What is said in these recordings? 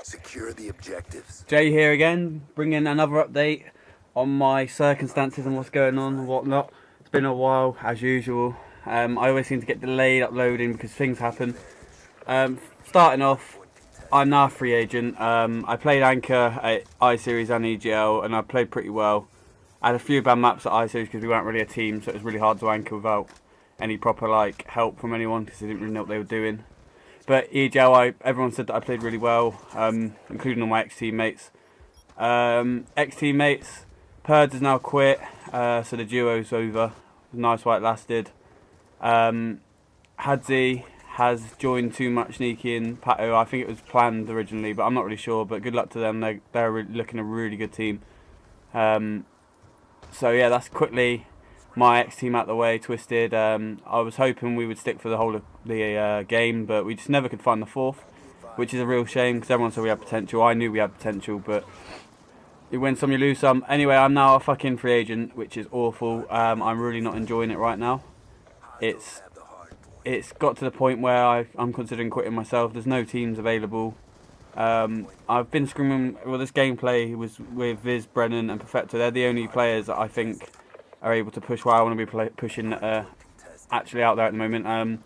Secure the objectives. Jay here again, bringing another update on my circumstances and what's going on and whatnot. It's been a while, as usual. I always seem to get delayed uploading because things happen. Starting off, I'm now a free agent. I played Anchor at I-Series and EGL, and I played pretty well. I had a few bad maps at I-Series because we weren't really a team, so it was really hard to anchor without any proper help from anyone because they didn't really know what they were doing. But EGL, everyone said that I played really well, including all my ex-teammates. Ex-teammates, Purds has now quit, so the duo's over. Nice while it lasted. Hadzi has joined Too Much, Sneaky and Pato. I think it was planned originally, but I'm not really sure. But good luck to them. They're looking a really good team. So yeah, that's quickly my ex-team out the way, Twisted. I was hoping we would stick for the whole of the game, but we just never could find the fourth, which is a real shame because everyone said we had potential. I knew we had potential, but you win some, you lose some. Anyway, I'm now a fucking free agent, which is awful. I'm really not enjoying it right now. It's got to the point where I'm considering quitting myself. There's no teams available. I've been scrimming. Well, this gameplay was with Viz, Brennan, and Perfecto. They're the only players that I think are able to push where I want to be pushing actually out there at the moment.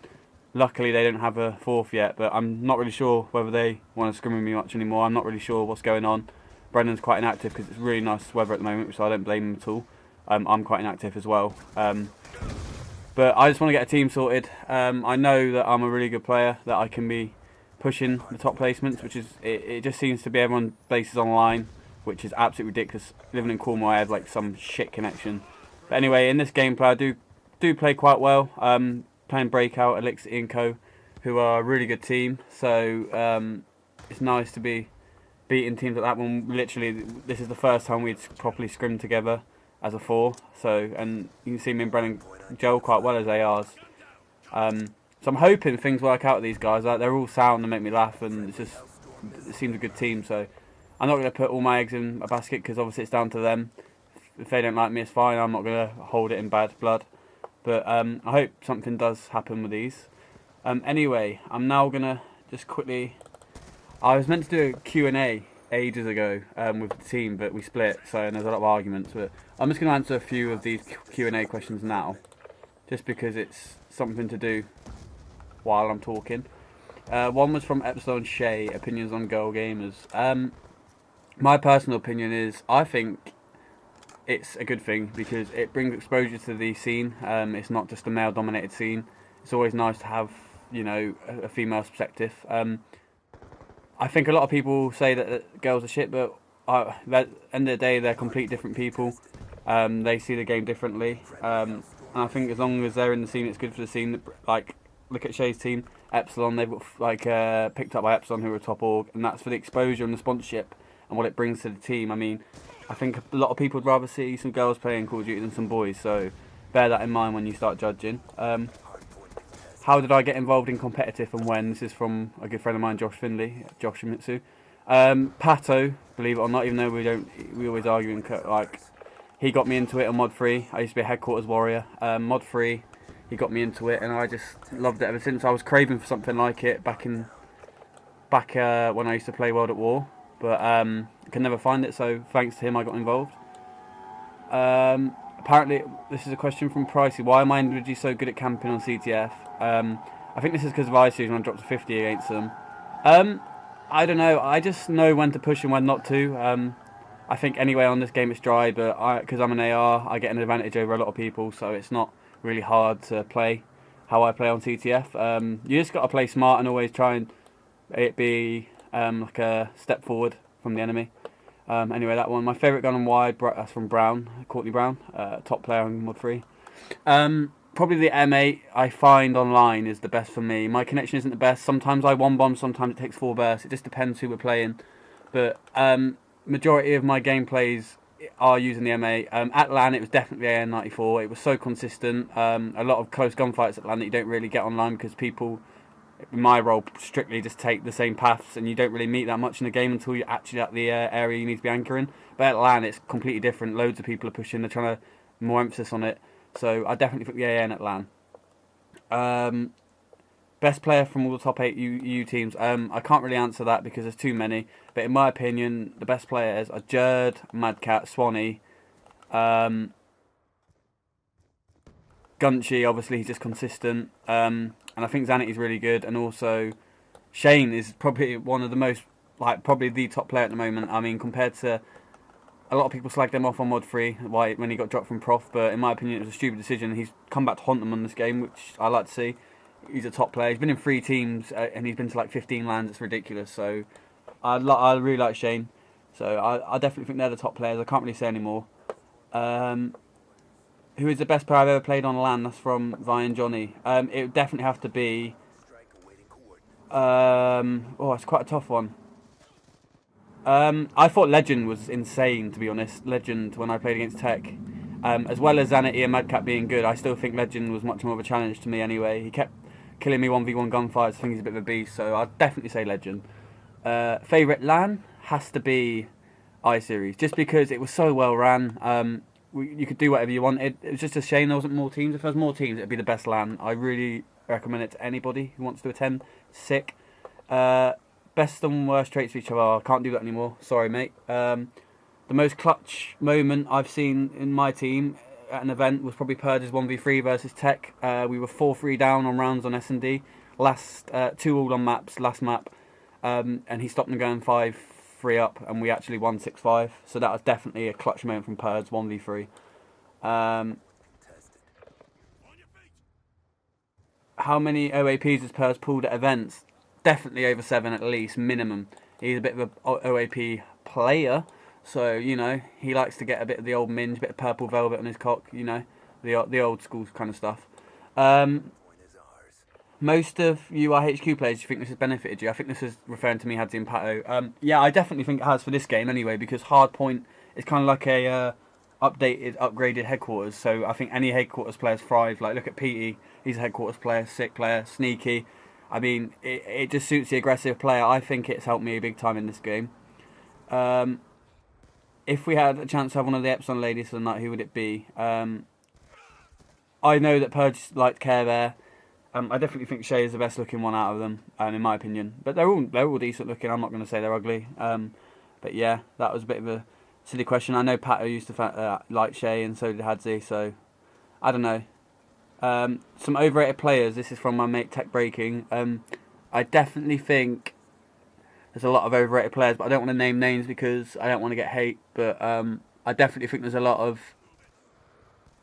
Luckily, they don't have a fourth yet, but I'm not really sure whether they want to scrim with me much anymore. I'm not really sure what's going on. Brennan's quite inactive because it's really nice weather at the moment, so I don't blame him at all. I'm quite inactive as well. But I just want to get a team sorted. I know that I'm a really good player, that I can be pushing the top placements, which is, it just seems to be everyone bases online, which is absolutely ridiculous. Living in Cornwall, I had some shit connection. But anyway, in this gameplay, I do play quite well. Playing Breakout, Elixir and Co, who are a really good team. So it's nice to be beating teams like that when literally this is the first time we'd properly scrimmed together as a four. So, and you can see me and Brennan gel quite well as ARs. So I'm hoping things work out with these guys. They're all sound and make me laugh, and it seems a good team. So I'm not going to put all my eggs in a basket because obviously it's down to them. If they don't like me, it's fine. I'm not going to hold it in bad blood. But I hope something does happen with these. Anyway, I'm now going to just quickly... I was meant to do a Q&A ages ago with the team, but we split, and there's a lot of arguments. But I'm just going to answer a few of these Q&A questions now, just because it's something to do while I'm talking. One was from Epsilon Shay, opinions on girl gamers. My personal opinion is, I think it's a good thing because it brings exposure to the scene. It's not just a male-dominated scene. It's always nice to have, a female perspective. I think a lot of people say that girls are shit, but at the end of the day, they're complete different people. They see the game differently. And I think as long as they're in the scene, it's good for the scene. Look at Shay's team, Epsilon. They've got picked up by Epsilon, who are a top org, and that's for the exposure and the sponsorship and what it brings to the team. I mean, I think a lot of people would rather see some girls playing Call of Duty than some boys, so bear that in mind when you start judging. How did I get involved in competitive and when? This is from a good friend of mine, Josh Findlay, Josh Shimizu. Pato, believe it or not, even though we always argue, he got me into it on Mod 3. I used to be a headquarters warrior. Mod 3, he got me into it, and I just loved it ever since. I was craving for something like it back when I used to play World at War, but could never find it, so thanks to him I got involved. Apparently, this is a question from Pricey. Why am I individually so good at camping on CTF? I think this is because of I-Series when I dropped to 50 against them. I don't know. I just know when to push and when not to. I think anyway on this game it's dry, but because I'm an AR, I get an advantage over a lot of people, so it's not really hard to play how I play on CTF. You just got to play smart and always try and it be a step forward from the enemy. Anyway, that one. My favourite gun on wide, that's from Brown, Courtney Brown, top player on Mod 3. Probably the M8 I find online is the best for me. My connection isn't the best. Sometimes I one bomb, sometimes it takes 4 bursts. It just depends who we're playing. But majority of my gameplays are using the M8. At LAN, it was definitely AN94. It was so consistent. A lot of close gunfights at LAN that you don't really get online because people, in my role, strictly just take the same paths and you don't really meet that much in the game until you're actually at the area you need to be anchoring. But at LAN, it's completely different. Loads of people are pushing. They're trying to more emphasis on it. So I definitely put the AN at LAN. Best player from all the top 8 EU teams. I can't really answer that because there's too many. But in my opinion, the best players are Jerd, Madcat, Swanee, Gunchy. Obviously, he's just consistent. And I think Zanity's really good. And also, Shane is probably one of the most, like, probably the top player at the moment. I mean, compared to a lot of people slagged him off on Mod 3 when he got dropped from Prof. But in my opinion, it was a stupid decision. He's come back to haunt them on this game, which I like to see. He's a top player. He's been in 3 teams and he's been to like 15 lands. It's ridiculous. So I really like Shane. So I definitely think they're the top players. I can't really say any more. Who is the best player I've ever played on LAN? That's from Vian Johnny. It would definitely have to be. It's quite a tough one. I thought Legend was insane, to be honest. Legend, when I played against Tech. As well as Zanity and Madcap being good, I still think Legend was much more of a challenge to me anyway. He kept killing me 1v1 gunfights. I think he's a bit of a beast, so I'd definitely say Legend. Favourite LAN has to be I-Series, just because it was so well ran. You could do whatever you wanted. It was just a shame there wasn't more teams. If there was more teams, it'd be the best LAN. I really recommend it to anybody who wants to attend. Sick. Best and worst traits of each other. I can't do that anymore. Sorry, mate. The most clutch moment I've seen in my team at an event was probably Purge's 1v3 versus Tech. We were 4-3 down on rounds on S&D. Last 2 all on maps, last map. And he stopped them going 5-3 up, and we actually won 6-5. So that was definitely a clutch moment from Purge, 1v3. How many OAPs has Purge pulled at events? Definitely over 7 at least, minimum. He's a bit of an OAP player. So, you know, he likes to get a bit of the old minge, a bit of purple velvet on his cock, you know, the old school kind of stuff. Most of you IHQ players, do you think this has benefited you? I think this is referring to me, Hadzi and Pato. Yeah, I definitely think it has for this game anyway, because Hardpoint is kind of like a upgraded headquarters. So I think any headquarters players thrive. Like, look at Petey, he's a headquarters player, sick player, sneaky. I mean, it just suits the aggressive player. I think it's helped me big time in this game. If we had a chance to have one of the Epsilon ladies for the night, who would it be? I know that Purge liked Care Bear. I definitely think Shay is the best looking one out of them, in my opinion. But they're all decent looking. I'm not going to say they're ugly. But yeah, that was a bit of a silly question. I know Pato used to like Shay, and so did Hadzi. So I don't know. Some overrated players. This is from my mate Tech Breaking. I definitely think there's a lot of overrated players, but I don't want to name names because I don't want to get hate. But I definitely think there's a lot of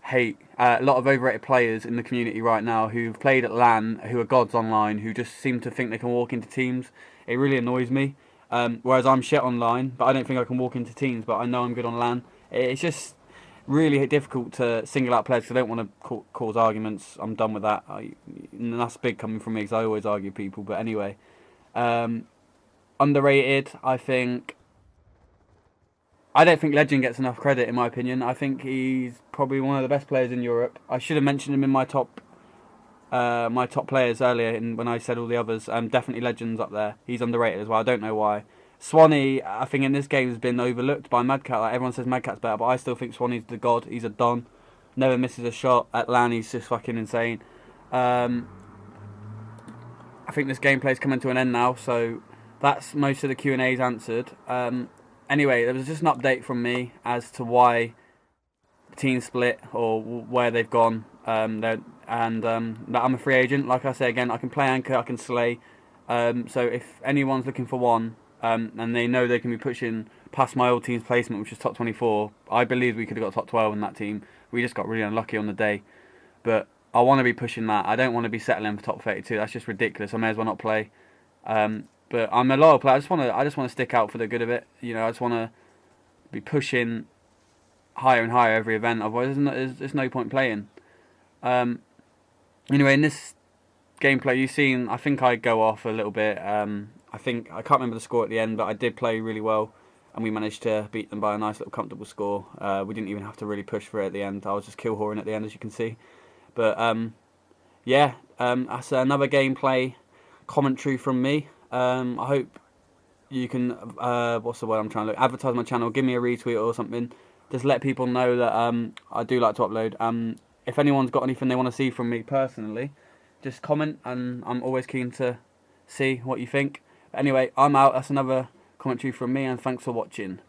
hate, a lot of overrated players in the community right now who've played at LAN, who are gods online, who just seem to think they can walk into teams. It really annoys me. Whereas I'm shit online, but I don't think I can walk into teams, but I know I'm good on LAN. It's just really difficult to single out players because I don't want to cause arguments. I'm done with that. And that's big coming from me because I always argue people. But anyway, underrated, I don't think Legend gets enough credit, in my opinion. I think he's probably one of the best players in Europe. I should have mentioned him in my top players earlier when I said all the others. Definitely Legend's up there. He's underrated as well. I don't know why. Swanee, I think in this game has been overlooked by Madcat. Like, everyone says Madcat's better, but I still think Swanee's the god. He's a don. Never misses a shot. At LAN, he's just fucking insane. I think this gameplay's coming to an end now, so that's most of the Q&A's answered. Anyway, there was just an update from me as to why the team split or where they've gone. That I'm a free agent. Like I say again, I can play anchor, I can slay. So if anyone's looking for one, and they know they can be pushing past my old team's placement, which is top 24, I believe we could have got top 12 in that team. We just got really unlucky on the day. But I want to be pushing that. I don't want to be settling for top 32. That's just ridiculous. I may as well not play. But I'm a loyal player. I just want to stick out for the good of it. You know, I just want to be pushing higher and higher every event. Otherwise, there's no point playing. Anyway, in this gameplay, you've seen, I think I go off a little bit. I can't remember the score at the end, but I did play really well, and we managed to beat them by a nice little comfortable score. We didn't even have to really push for it at the end. I was just kill whoring at the end, as you can see. But yeah, that's another gameplay commentary from me. I hope you can, what's the word I'm trying to look, advertise my channel, give me a retweet or something. Just let people know that I do like to upload. If anyone's got anything they want to see from me personally, just comment, and I'm always keen to see what you think. Anyway, I'm out. That's another commentary from me, and thanks for watching.